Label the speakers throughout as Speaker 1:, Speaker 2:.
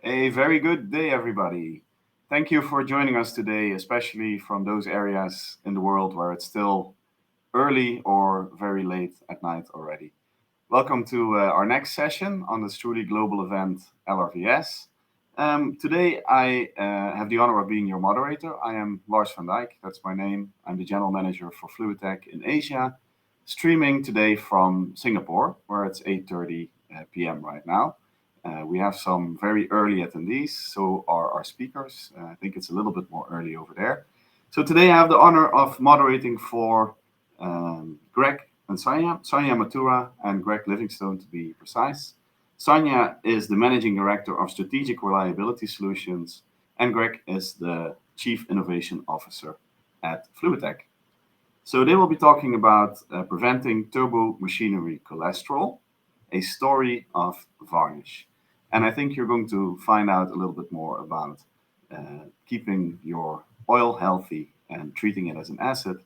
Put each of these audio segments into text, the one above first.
Speaker 1: A very good day, everybody. Thank you for joining us today, especially from those areas in the world where it's still early or very late at night already. Welcome to our next session on this truly global event, LRVS. Today, I have the honor of being your moderator. I am Lars van Dijk, that's my name. I'm the general manager for Fluitec in Asia, streaming today from Singapore, where it's 8:30 p.m. right now. We have some very early attendees, so are our speakers. I think it's a little bit more early over there. So today I have the honor of moderating for Greg and Sanya Mathura and Greg Livingstone to be precise. Sanya is the Managing Director of Strategic Reliability Solutions, and Greg is the Chief Innovation Officer at Fluitec. So they will be talking about preventing turbomachinery cholesterol, a story of Varnish. And I think you're going to find out a little bit more about keeping your oil healthy and treating it as an asset,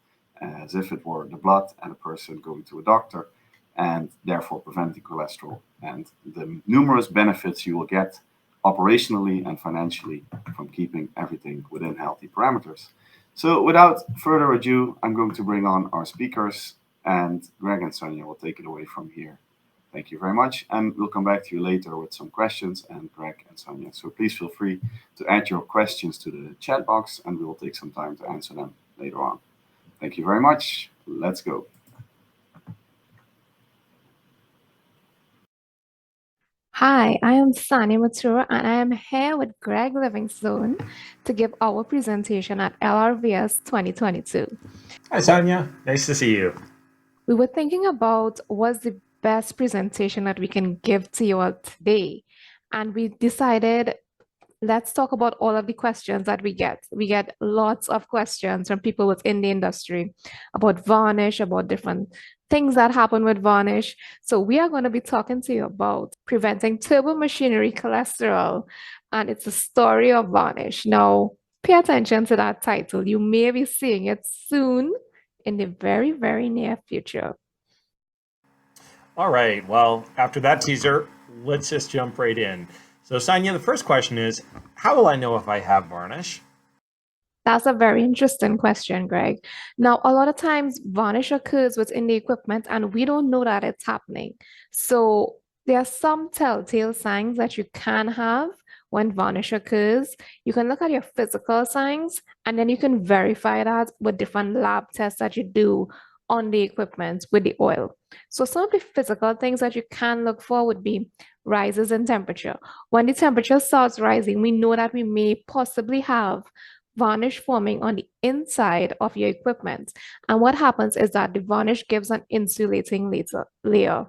Speaker 1: as if it were the blood and a person going to a doctor, and therefore preventing cholesterol and the numerous benefits you will get operationally and financially from keeping everything within healthy parameters. So without further ado, I'm going to bring on our speakers, and Greg and Sanya will take it away from here. Thank you very much, and we'll come back to you later with some questions, and Greg and Sanya. So please feel free to add your questions to the chat box, and we will take some time to answer them later on. Thank you very much. Let's go.
Speaker 2: Hi, I am Sanya Mathura, and I am here with Greg Livingstone to give our presentation at LRVS 2022.
Speaker 3: Hi, Sanya. Nice to see you.
Speaker 2: We were thinking about what's the best presentation that we can give to you all today, and we decided let's talk about all of the questions that we get. We get lots of questions from people within the industry about Varnish, about different things that happen with Varnish. So we are going to be talking to you about preventing turbomachinery cholesterol, and it's a story of Varnish. Now, pay attention to that title. You may be seeing it soon in the very, very near future.
Speaker 3: All right. Well, after that teaser, let's just jump right in. So, Sanya, the first question is, how will I know if I have varnish?
Speaker 2: That's a very interesting question, Greg. Now, a lot of times varnish occurs within the equipment and we don't know that it's happening. So there are some telltale signs that you can have when varnish occurs. You can look at your physical signs and then you can verify that with different lab tests that you do on the equipment with the oil. So some of the physical things that you can look for would be rises in temperature. When the temperature starts rising, we know that we may possibly have varnish forming on the inside of your equipment. And what happens is that the varnish gives an insulating layer.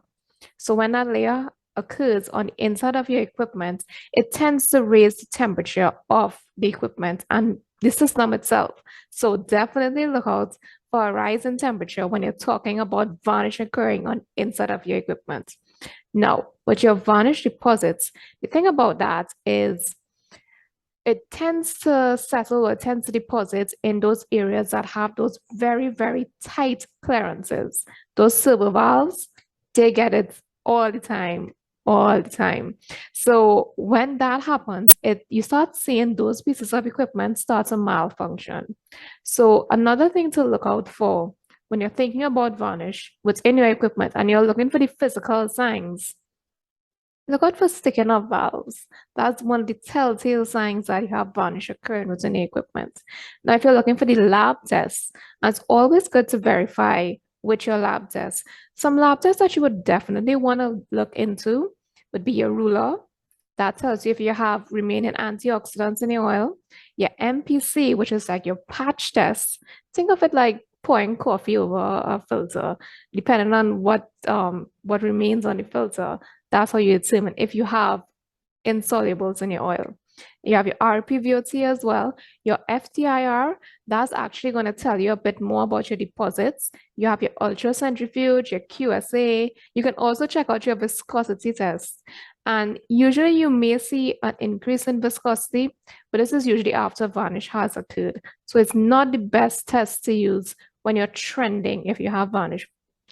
Speaker 2: So when that layer occurs on the inside of your equipment, it tends to raise the temperature of the equipment and the system itself. So definitely look out for a rise in temperature when you're talking about varnish occurring on inside of your equipment. Now, with your varnish deposits, the thing about that is it tends to settle or tends to deposit in those areas that have those very, very tight clearances. Those servo valves, they get it all the time, all the time. So when that happens, you start seeing those pieces of equipment start to malfunction. So another thing to look out for when you're thinking about varnish within your equipment and you're looking for the physical signs, look out for sticking of valves. That's one of the telltale signs that you have varnish occurring within the equipment. Now, if you're looking for the lab tests, it's always good to verify with your lab tests. Some lab tests that you would definitely want to look into would be your ruler. That tells you if you have remaining antioxidants in your oil. Your MPC, which is like your patch test. Think of it like pouring coffee over a filter, depending on what remains on the filter. That's how you determine if you have insolubles in your oil. You have your RPVOT as well. Your FTIR, that's actually going to tell you a bit more about your deposits. You have your ultracentrifuge, your QSA. You can also check out your viscosity test. And usually you may see an increase in viscosity, but this is usually after varnish has occurred. So it's not the best test to use when you're trending if you have varnish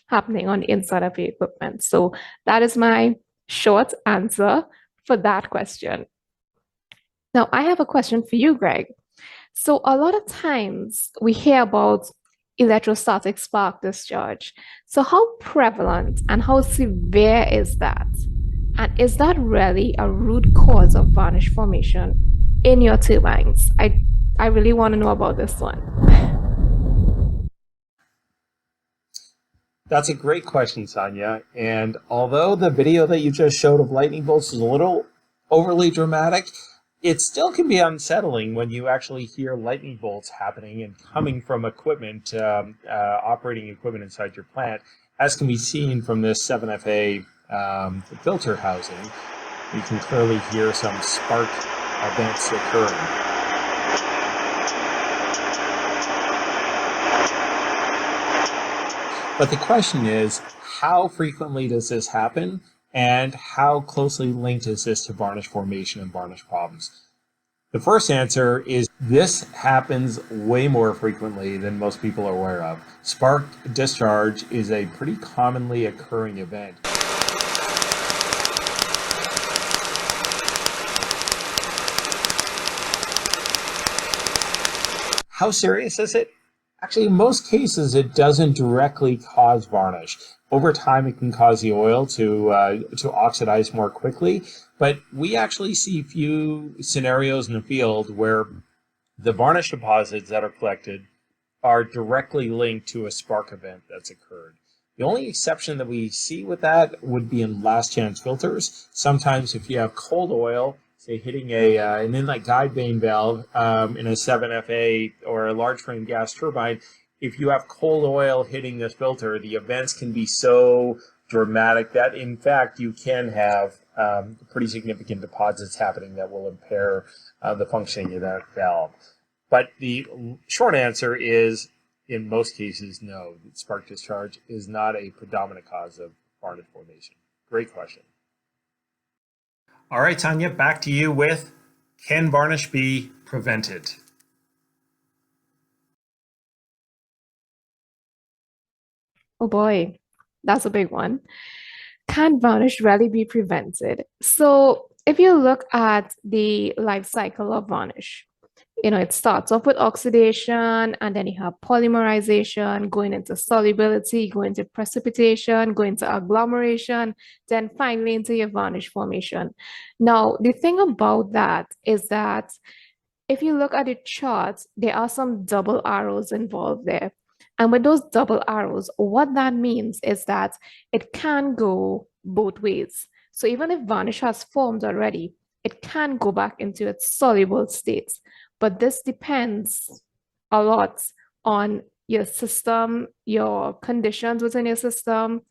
Speaker 2: happening on the inside of your equipment. So that is my short answer for that question. Now, I have a question for you, Greg. So a lot of times we hear about electrostatic spark discharge. So how prevalent and how severe is that? And is that really a root cause of varnish formation in your turbines? I really want to know about this one.
Speaker 3: That's a great question, Sanya. And although the video that you just showed of lightning bolts is a little overly dramatic, it still can be unsettling when you actually hear lightning bolts happening and coming from equipment, operating equipment inside your plant, as can be seen from this 7FA filter housing. You can clearly hear some spark events occurring. But the question is, how frequently does this happen, and how closely linked is this to varnish formation and varnish problems? The first answer is this happens way more frequently than most people are aware of. Spark discharge is a pretty commonly occurring event. How serious is it? Actually, in most cases, it doesn't directly cause varnish. Over time, it can cause the oil to oxidize more quickly, but we actually see few scenarios in the field where the varnish deposits that are collected are directly linked to a spark event that's occurred. The only exception that we see with that would be in last chance filters. Sometimes if you have cold oil, say hitting an inlet guide vane valve in a 7FA or a large frame gas turbine, if you have cold oil hitting this filter, the events can be so dramatic that in fact you can have pretty significant deposits happening that will impair the functioning of that valve. But the short answer is, in most cases, no. Spark discharge is not a predominant cause of varnish formation. Great question. All right, Sanya, back to you with, can varnish be prevented?
Speaker 2: Oh boy, that's a big one. Can varnish really be prevented? So if you look at the life cycle of varnish, it starts off with oxidation, and then you have polymerization, going into solubility, going to precipitation, going to agglomeration, then finally into your varnish formation. Now, the thing about that is that if you look at the chart, there are some double arrows involved there. And with those double arrows, what that means is that it can go both ways. So even if varnish has formed already, it can go back into its soluble state. But this depends a lot on your system, your conditions within your system.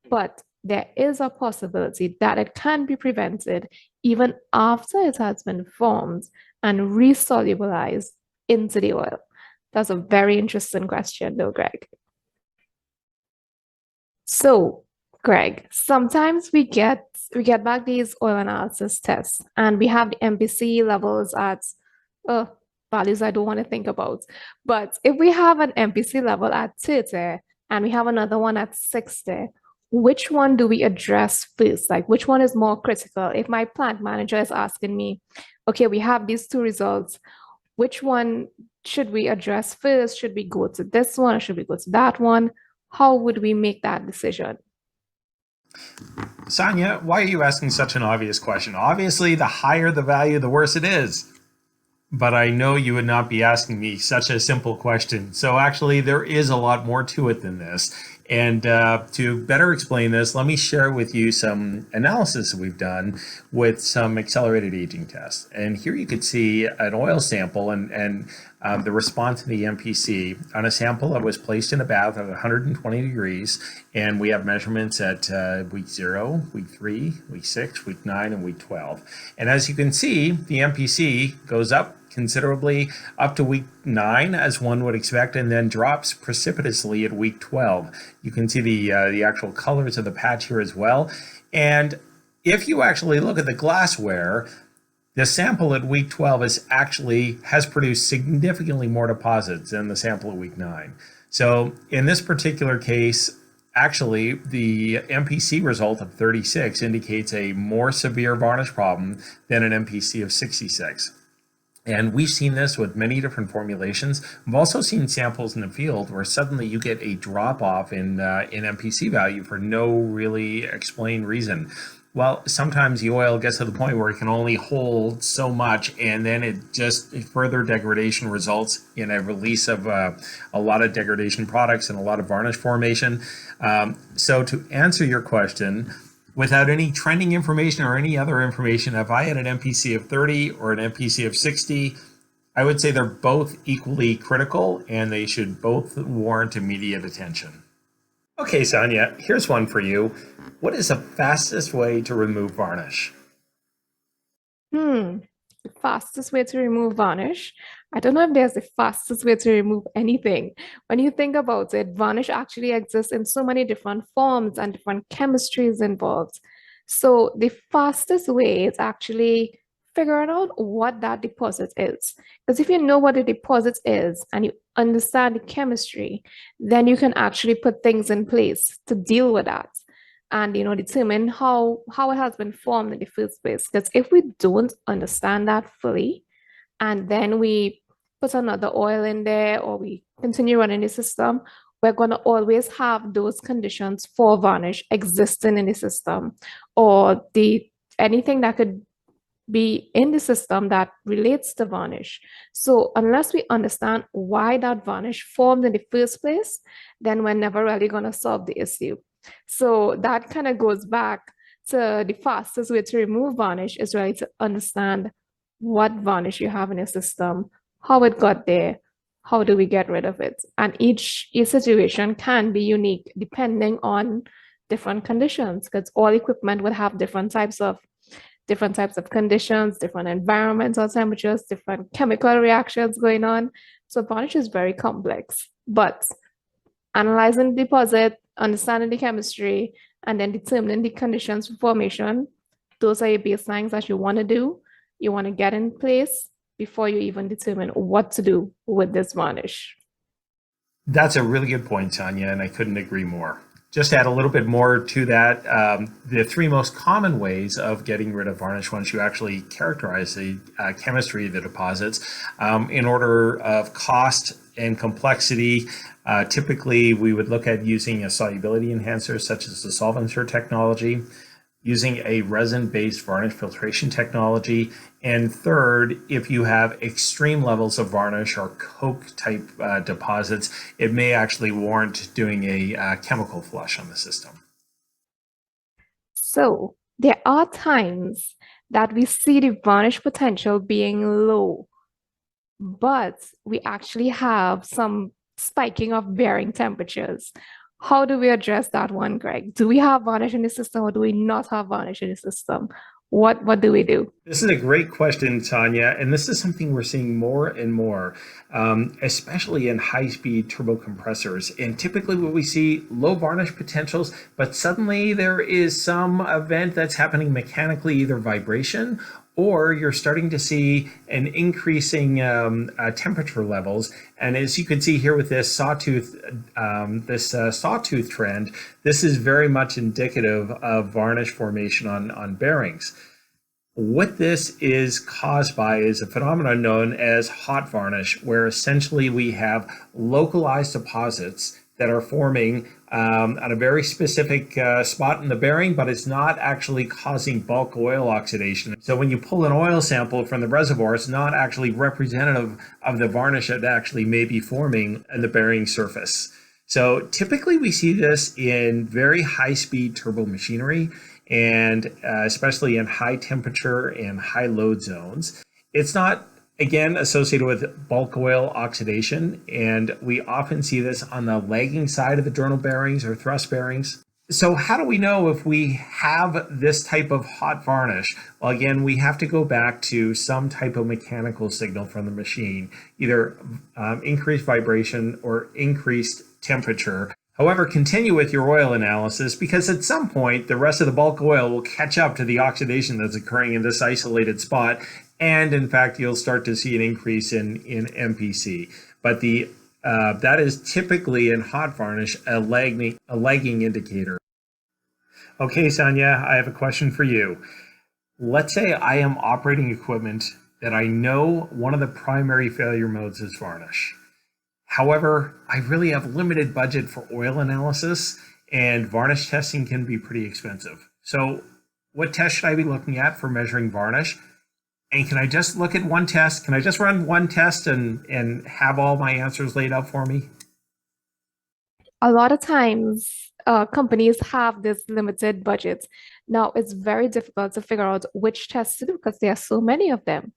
Speaker 2: But there is a possibility that it can be prevented even after it has been formed and resolubilized into the oil. That's a very interesting question, though, Greg. So, Greg, sometimes we get back these oil analysis tests, and we have the MPC levels at uh, values I don't want to think about. But if we have an MPC level at 30 and we have another one at 60, which one do we address first? Like, which one is more critical? If my plant manager is asking me, okay, we have these two results, which one should we address first? Should we go to this one or should we go to that one? How would we make that decision?
Speaker 3: Sanya, why are you asking such an obvious question? Obviously, the higher the value, the worse it is. But I know you would not be asking me such a simple question. So actually, there is a lot more to it than this. And to better explain this, let me share with you some analysis that we've done with some accelerated aging tests. And here you could see an oil sample and the response to the MPC on a sample that was placed in a bath at 120 degrees. And we have measurements at week 0, week 3, week 6, week 9, and week 12. And as you can see, the MPC goes up considerably up to week 9, as one would expect, and then drops precipitously at week 12. You can see the actual colors of the patch here as well. And if you actually look at the glassware, the sample at week 12 has produced significantly more deposits than the sample at week 9. So in this particular case, actually, the MPC result of 36 indicates a more severe varnish problem than an MPC of 66. And we've seen this with many different formulations. We've also seen samples in the field where suddenly you get a drop off in MPC value for no really explained reason. Well, sometimes the oil gets to the point where it can only hold so much, and then it just further degradation results in a release of a lot of degradation products and a lot of varnish formation. So to answer your question, without any trending information or any other information, if I had an MPC of 30 or an MPC of 60, I would say they're both equally critical and they should both warrant immediate attention. Okay, Sanya, here's one for you. What is the fastest way to remove varnish?
Speaker 2: The fastest way to remove varnish. I don't know if there's the fastest way to remove anything. When you think about it, varnish actually exists in so many different forms and different chemistries involved. So the fastest way is actually figuring out what that deposit is. Because if you know what the deposit is and you understand the chemistry, then you can actually put things in place to deal with that and determine how it has been formed in the first place. Because if we don't understand that fully, and then we put another oil in there or we continue running the system, we're going to always have those conditions for varnish existing in the system, or anything that could be in the system that relates to varnish. So unless we understand why that varnish formed in the first place, then we're never really going to solve the issue. So that kind of goes back to the fastest way to remove varnish is really to understand what varnish you have in your system, how it got there, how do we get rid of it. And each situation can be unique depending on different conditions, because all equipment would have different types of conditions, different environmental temperatures, different chemical reactions going on. So varnish is very complex, but analyzing the deposit, understanding the chemistry, and then determining the conditions for formation, those are your baselines that you want to do. You want to get in place before you even determine what to do with this varnish.
Speaker 3: That's a really good point, Sanya, and I couldn't agree more. Just to add a little bit more to that, the 3 most common ways of getting rid of varnish once you actually characterize the chemistry of the deposits in order of cost and complexity. Typically, we would look at using a solubility enhancer such as the solvencer technology, using a resin-based varnish filtration technology, and third, if you have extreme levels of varnish or coke-type deposits, it may actually warrant doing a chemical flush on the system.
Speaker 2: So there are times that we see the varnish potential being low, but we actually have some spiking of varying temperatures. How do we address that one, Greg? Do we have varnish in the system or do we not have varnish in the system? What do we do?
Speaker 3: This is a great question, Sanya, and this is something we're seeing more and more, especially in high-speed turbo compressors. And typically what we see, low varnish potentials, but suddenly there is some event that's happening mechanically, either vibration or you're starting to see an increasing temperature levels. And as you can see here with this sawtooth trend, this is very much indicative of varnish formation on bearings. What this is caused by is a phenomenon known as hot varnish, where essentially we have localized deposits that are forming at a very specific spot in the bearing, but it's not actually causing bulk oil oxidation. So when you pull an oil sample from the reservoir, it's not actually representative of the varnish that actually may be forming in the bearing surface. So typically we see this in very high-speed turbomachinery, and especially in high temperature and high load zones. It's not, again, associated with bulk oil oxidation, and we often see this on the lagging side of the journal bearings or thrust bearings. So how do we know if we have this type of hot varnish? Well, again, we have to go back to some type of mechanical signal from the machine, either increased vibration or increased temperature. However, continue with your oil analysis, because at some point the rest of the bulk oil will catch up to the oxidation that's occurring in this isolated spot, and in fact you'll start to see an increase in MPC. But that is typically in hot varnish a lagging indicator. Okay, Sanya, I have a question for you. Let's say I am operating equipment that I know one of the primary failure modes is varnish. However, I really have limited budget for oil analysis, and varnish testing can be pretty expensive. So what test should I be looking at for measuring varnish? And can I just look at one test? Can I just run one test and have all my answers laid out for me?
Speaker 2: A lot of times, companies have this limited budget. Now, it's very difficult to figure out which tests to do because there are so many of them.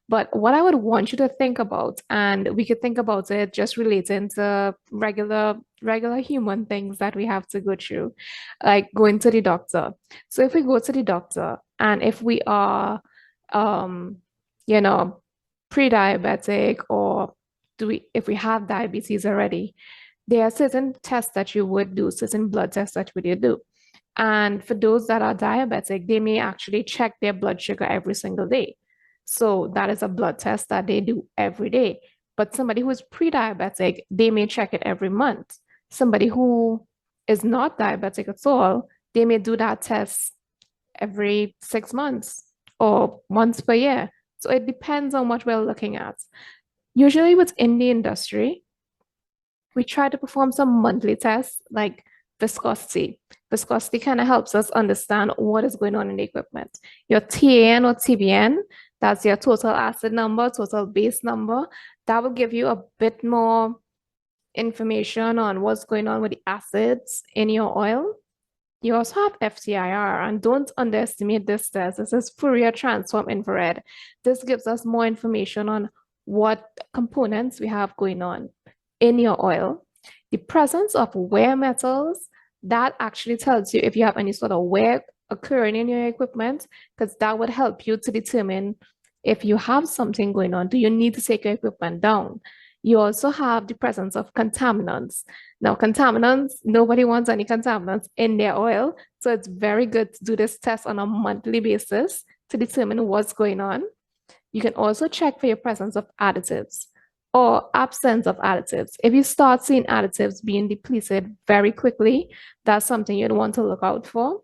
Speaker 2: But what I would want you to think about, and we could think about it just relating to regular human things that we have to go through, like going to the doctor. So if we go to the doctor and if we are, pre-diabetic, or if we have diabetes already, there are certain tests that you would do, certain blood tests that you do. And for those that are diabetic, they may actually check their blood sugar every single day. So that is a blood test that they do every day. But somebody who is pre-diabetic, they may check it every month. Somebody who is not diabetic at all, they may do that test every 6 months or once per year. So it depends on what we're looking at. Usually within the industry, we try to perform some monthly tests like viscosity. Viscosity kind of helps us understand what is going on in the equipment. Your TAN or TBN, that's your total acid number, total base number. That will give you a bit more information on what's going on with the acids in your oil. You also have FTIR, and don't underestimate this test. This is Fourier transform infrared. This gives us more information on what components we have going on in your oil. The presence of wear metals, that actually tells you if you have any sort of wear occurring in your equipment, because that would help you to determine if you have something going on. Do you need to take your equipment down? You also have the presence of contaminants. Now, contaminants, nobody wants any contaminants in their oil. So it's very good to do this test on a monthly basis to determine what's going on. You can also check for your presence of additives or absence of additives. If you start seeing additives being depleted very quickly, that's something you'd want to look out for.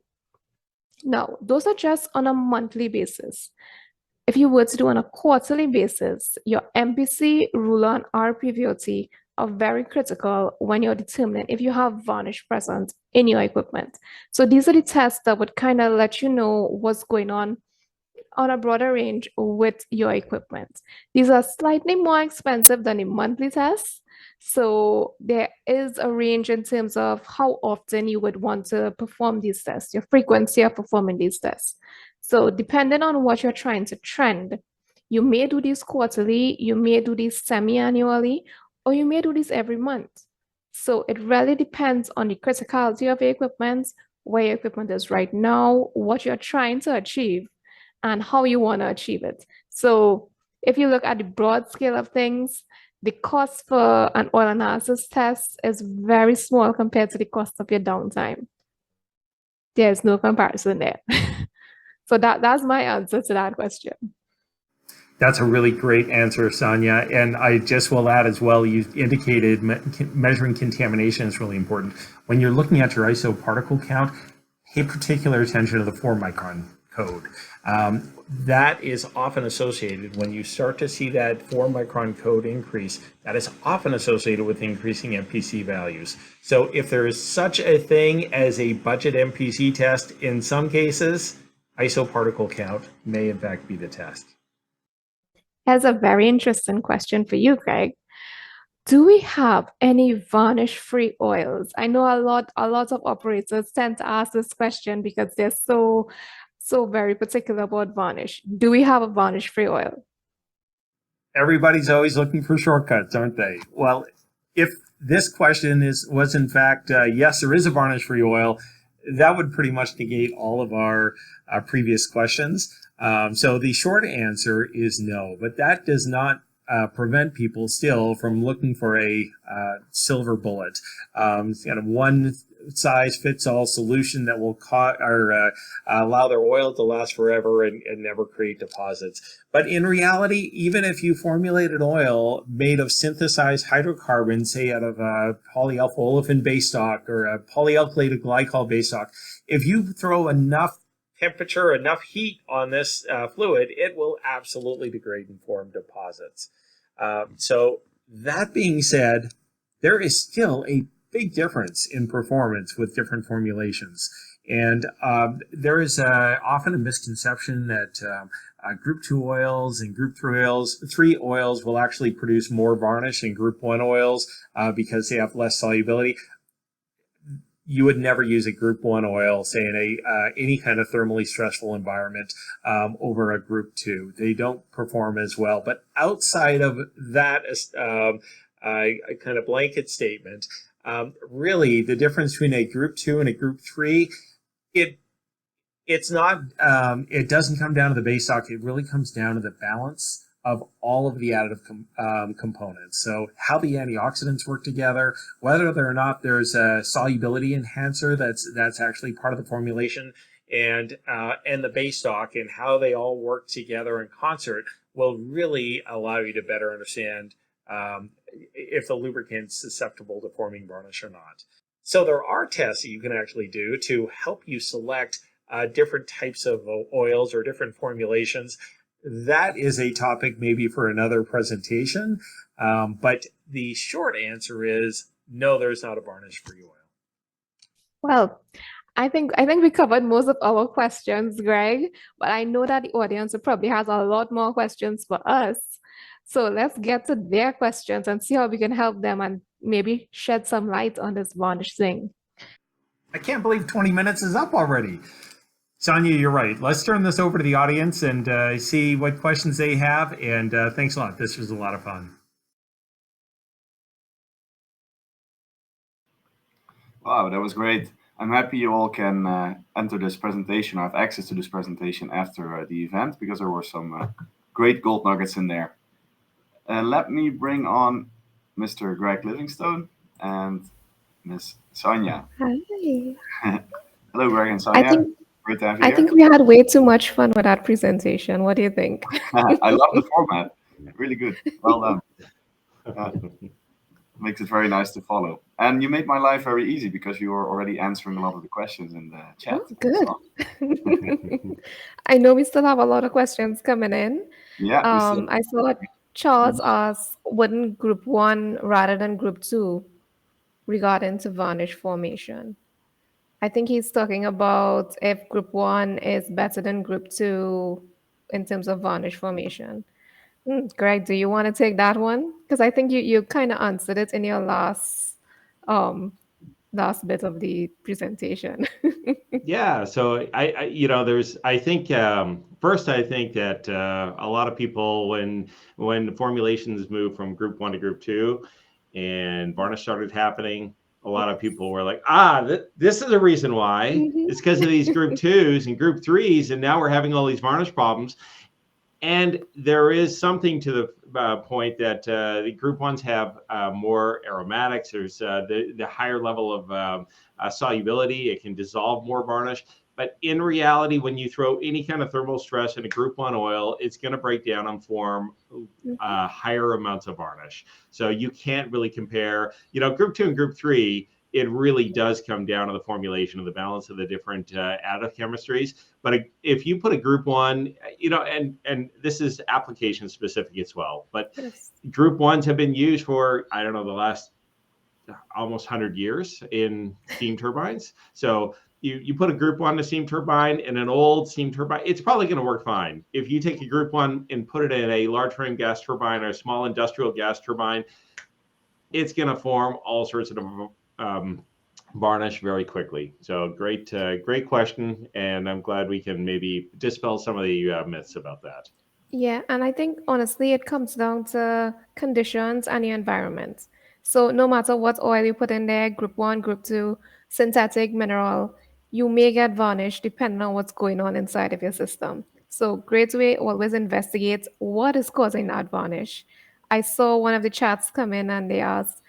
Speaker 2: Now, those are just on a monthly basis. If you were to do on a quarterly basis, your MPC, ruler, and RPVOT are very critical when you're determining if you have varnish present in your equipment. So these are the tests that would kind of let you know what's going on a broader range with your equipment. These are slightly more expensive than the monthly tests. So there is a range in terms of how often you would want to perform these tests, your frequency of performing these tests. So depending on what you're trying to trend, you may do these quarterly, you may do these semi-annually, or you may do these every month. So it really depends on the criticality of your equipment, where your equipment is right now, what you're trying to achieve, and how you want to achieve it. So if you look at the broad scale of things, the cost for an oil analysis test is very small compared to the cost of your downtime. There's no comparison there. So that's my answer to that question.
Speaker 3: That's a really great answer, Sanya. And I just will add as well, you indicated measuring contamination is really important. When you're looking at your ISO particle count, pay particular attention to the 4-micron code. That is often associated when you start to see that 4-micron code increase, that is often associated with increasing MPC values. So if there is such a thing as a budget MPC test, in some cases, ISO particle count may in fact be the test.
Speaker 2: Here's a very interesting question for you, Greg. Do we have any varnish-free oils? I know a lot of operators tend to ask this question because they're so very particular about varnish. Do we have a varnish-free oil?
Speaker 3: Everybody's always looking for shortcuts, aren't they? Well, if this question was in fact yes, there is a varnish-free oil, that would pretty much negate all of our previous questions. So the short answer is no, but that does not prevent people still from looking for a silver bullet, kind of one size fits all solution that will allow their oil to last forever and never create deposits. But in reality, even if you formulated oil made of synthesized hydrocarbons, say out of a polyalpha olefin base stock or a polyalkylated glycol base stock, if you throw enough temperature, enough heat on this fluid, it will absolutely degrade and form deposits. So that being said, there is still a big difference in performance with different formulations. And there is often a misconception that Group 2 oils and Group 3 oils will actually produce more varnish than Group 1 oils because they have less solubility. You would never use a Group 1 oil, say in any kind of thermally stressful environment over a Group 2. They don't perform as well. But outside of that kind of blanket statement, really the difference between a Group 2 and a Group 3, it's not, it doesn't come down to the base stock. It really comes down to the balance of all of the additive components. So how the antioxidants work together, whether or not there's a solubility enhancer that's actually part of the formulation, and the base stock and how they all work together in concert will really allow you to better understand if the lubricant's susceptible to forming varnish or not. So there are tests that you can actually do to help you select different types of oils or different formulations. That is a topic maybe for another presentation, but the short answer is no, there's not a varnish-free oil.
Speaker 2: Well, I think we covered most of our questions, Greg, but I know that the audience probably has a lot more questions for us. So let's get to their questions and see how we can help them and maybe shed some light on this varnish thing.
Speaker 3: I can't believe 20 minutes is up already. Sanya, you're right. Let's turn this over to the audience and see what questions they have. And thanks a lot. This was a lot of fun.
Speaker 1: Wow, that was great. I'm happy you all can enter this presentation or have access to this presentation after the event because there were some great gold nuggets in there. Let me bring on Mr. Greg Livingstone and Miss Sanya.
Speaker 2: Hi.
Speaker 1: Hello, Greg and Sanya. Great to have you here.
Speaker 2: I think we had way too much fun with that presentation. What do you think?
Speaker 1: I love the format. Really good. Well done. Makes it very nice to follow. And you made my life very easy because you were already answering a lot of the questions in the chat.
Speaker 2: Oh, good. I know we still have a lot of questions coming in.
Speaker 1: Yeah.
Speaker 2: I saw Charles asked, wouldn't Group 1 rather than Group 2 regarding to varnish formation? I think he's talking about if Group 1 is better than Group 2 in terms of varnish formation. Greg, do you want to take that one? Because I think you kind of answered it in your last bit of the presentation.
Speaker 4: Yeah, so I think first I think that a lot of people when formulations moved from Group 1 to Group 2 and varnish started happening, a lot of people were like, this is the reason why. It's because of these Group 2s and Group 3s, and now we're having all these varnish problems. And there is something to the point that the Group 1s have more aromatics. There's the higher level of solubility. It can dissolve more varnish. But in reality, when you throw any kind of thermal stress in a Group 1 oil, it's going to break down and form higher amounts of varnish. So you can't really compare, Group 2 and Group 3, it really does come down to the formulation of the balance of the different additive chemistries. But if you put a Group 1, and this is application specific as well, but
Speaker 2: Yes.
Speaker 4: Group 1s have been used for, I don't know, the last almost 100 years in steam turbines. So you put a Group 1 in a steam turbine and an old steam turbine, it's probably going to work fine. If you take a Group 1 and put it in a large frame gas turbine or a small industrial gas turbine, it's going to form all sorts of varnish very quickly. So great question, and I'm glad we can maybe dispel some of the myths about that.
Speaker 2: Yeah, and I think honestly, it comes down to conditions and your environment. So no matter what oil you put in there, Group 1, Group 2, synthetic, mineral, you may get varnish depending on what's going on inside of your system. So great way, always investigate what is causing that varnish. I saw one of the chats come in and they asked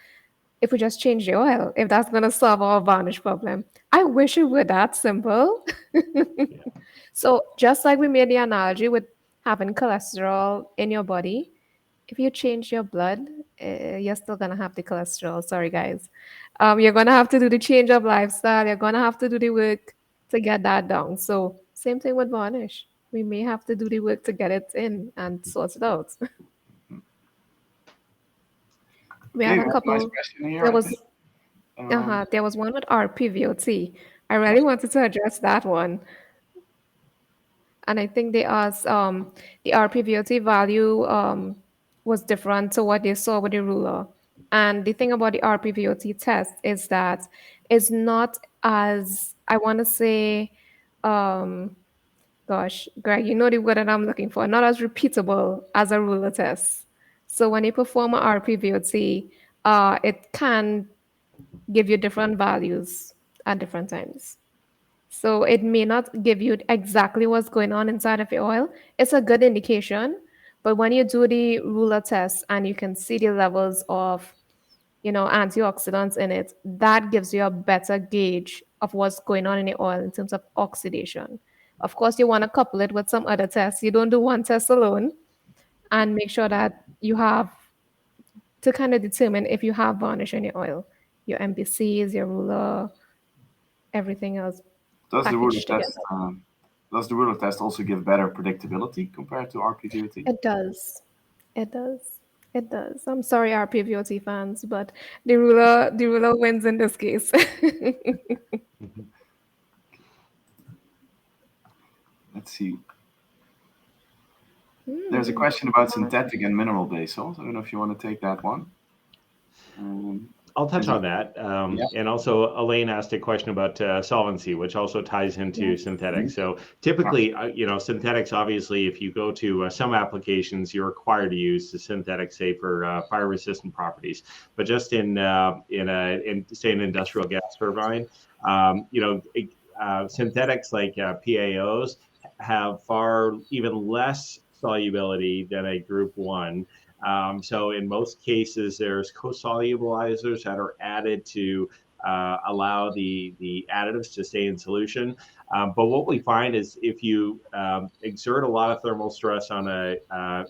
Speaker 2: if we just change the oil, if that's going to solve our varnish problem. I wish it were that simple.
Speaker 4: Yeah.
Speaker 2: So just like we made the analogy with having cholesterol in your body, if you change your blood, you're still gonna have the cholesterol. Sorry, guys. You're gonna have to do the change of lifestyle. You're gonna have to do the work to get that down. So same thing with varnish. We may have to do the work to get it in and sort it out. We
Speaker 1: Okay,
Speaker 2: had a
Speaker 1: we have a nice
Speaker 2: couple.
Speaker 1: question here,
Speaker 2: There
Speaker 1: I think.
Speaker 2: was there was one with RPVOT. I really wanted to address that one. And I think they asked the RPVOT value was different to what they saw with the ruler. And the thing about the RPVOT test is that it's not as, I want to say, um, gosh, Greg, you know the word that I'm looking for, not as repeatable as a ruler test. So when you perform a RPVOT, it can give you different values at different times. So it may not give you exactly what's going on inside of your oil. It's a good indication, but when you do the ruler test and you can see the levels of, antioxidants in it, that gives you a better gauge of what's going on in the oil in terms of oxidation. Of course, you want to couple it with some other tests. You don't do one test alone, and make sure that you have to kind of determine if you have varnish in your oil, your MPCs, your ruler, everything else
Speaker 1: Does the ruler
Speaker 2: packaged
Speaker 1: test
Speaker 2: together.
Speaker 1: does the ruler test also give better predictability compared to RPVOT?
Speaker 2: It does. It does. It does. I'm sorry, our PVOT fans, but the ruler wins in this case.
Speaker 1: Let's see. There's a
Speaker 2: Hmm.
Speaker 1: question about synthetic and mineral base salts. I don't know if you want to take that one.
Speaker 4: I'll touch
Speaker 1: Is it?
Speaker 4: on that.
Speaker 1: Yeah.
Speaker 4: And also, Elaine asked a question about solvency, which also ties into synthetics. So typically, synthetics, obviously, if you go to some applications, you're required to use the synthetic, say, for fire-resistant properties. But just in say, an industrial gas turbine, synthetics like PAOs have far even less solubility than a Group 1. So in most cases, there's co-solubilizers that are added to allow the additives to stay in solution. But what we find is if you exert a lot of thermal stress on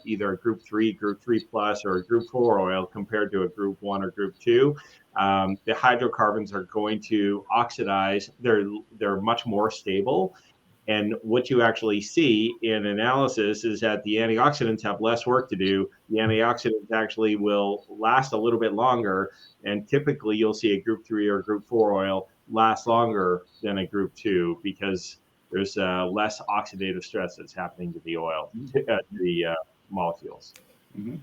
Speaker 4: either a Group 3, Group 3 plus, or a Group 4 oil compared to a Group 1 or Group 2, the hydrocarbons are going to oxidize. They're much more stable. And what you actually see in analysis is that the antioxidants have less work to do. The antioxidants actually will last a little bit longer. And typically you'll see a Group 3 or Group 4 oil last longer than a Group 2 because there's less oxidative stress that's happening to the oil, to the molecules.
Speaker 1: Mm-hmm.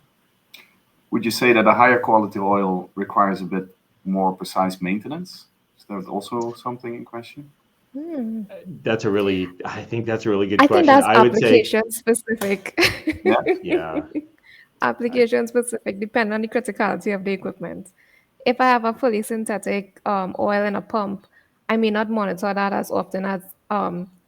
Speaker 1: Would you say that a higher quality oil requires a bit more precise maintenance? Is that also something in question?
Speaker 2: Hmm.
Speaker 4: I think that's a really good
Speaker 2: I think
Speaker 4: question.
Speaker 2: that's
Speaker 4: I would say,
Speaker 2: application specific.
Speaker 1: Yeah.
Speaker 4: yeah.
Speaker 2: Application specific, depending on the criticality of the equipment. If I have a fully synthetic oil in a pump, I may not monitor that as often as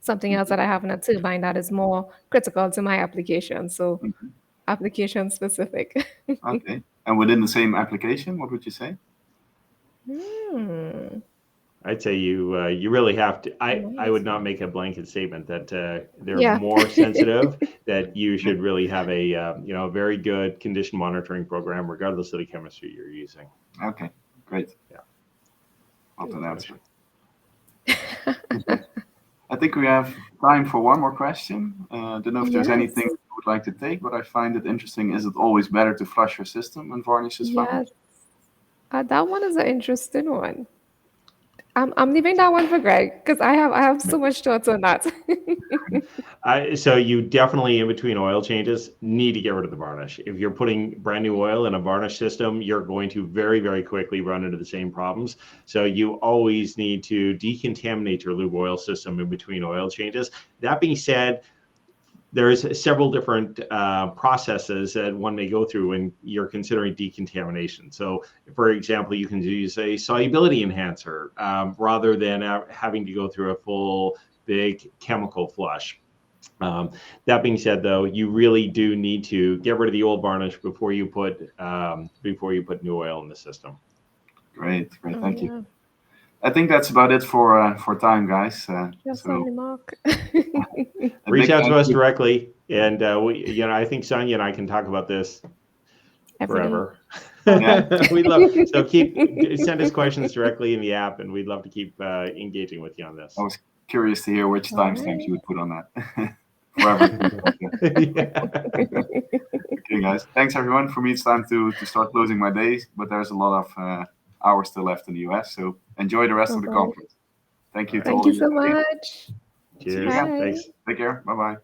Speaker 2: something else that I have in a turbine that is more critical to my application. So
Speaker 1: Mm-hmm.
Speaker 2: application specific.
Speaker 1: Okay. And within the same application, what would you say?
Speaker 2: Hmm.
Speaker 4: I'd say you really have to. I would not make a blanket statement that they're
Speaker 2: Yeah.
Speaker 4: more sensitive. That you should really have a a very good condition monitoring program, regardless of the chemistry you're using.
Speaker 1: Okay, great.
Speaker 4: Yeah.
Speaker 1: Well
Speaker 4: Good
Speaker 1: done, answer.
Speaker 2: Yes.
Speaker 1: I think we have time for one more question. Don't know if there's anything you would like to take, but I find it interesting. Is it always better to flush your system when varnish is found?
Speaker 2: Yes. That one is an interesting one. I'm leaving that one for Greg because I have so much thoughts on that.
Speaker 4: So you definitely, in between oil changes, need to get rid of the varnish. If you're putting brand new oil in a varnish system, you're going to very, very quickly run into the same problems. So you always need to decontaminate your lube oil system in between oil changes. That being said, there's several different processes that one may go through when you're considering decontamination. So, for example, you can use a solubility enhancer rather than having to go through a full big chemical flush. That being said, though, you really do need to get rid of the old varnish before you put new oil in the system.
Speaker 1: Great, thank you.
Speaker 2: Yeah.
Speaker 1: I think that's about it for time, guys.
Speaker 2: Just
Speaker 1: So
Speaker 2: on the mark.
Speaker 1: a
Speaker 4: Reach
Speaker 1: big
Speaker 4: out to
Speaker 1: thank
Speaker 4: us
Speaker 1: you.
Speaker 4: directly, and I think Sanya and I can talk about this
Speaker 2: Every day.
Speaker 4: forever.
Speaker 1: Yeah.
Speaker 4: We love send us questions directly in the app, and we'd love to keep engaging with you on this.
Speaker 1: I was curious to hear which
Speaker 2: All
Speaker 1: timestamps
Speaker 2: right.
Speaker 1: you would put on that. Forever. Okay, guys. Thanks, everyone. For me, it's time to start closing my days, but there's a lot of hours still left in the US, so enjoy the rest of the
Speaker 2: Okay.
Speaker 1: conference. Thank you to
Speaker 2: Thank
Speaker 1: all
Speaker 2: you
Speaker 1: of
Speaker 2: so
Speaker 1: you.
Speaker 2: much.
Speaker 4: Cheers.
Speaker 2: Bye.
Speaker 4: Thanks.
Speaker 1: Take care. Bye-bye.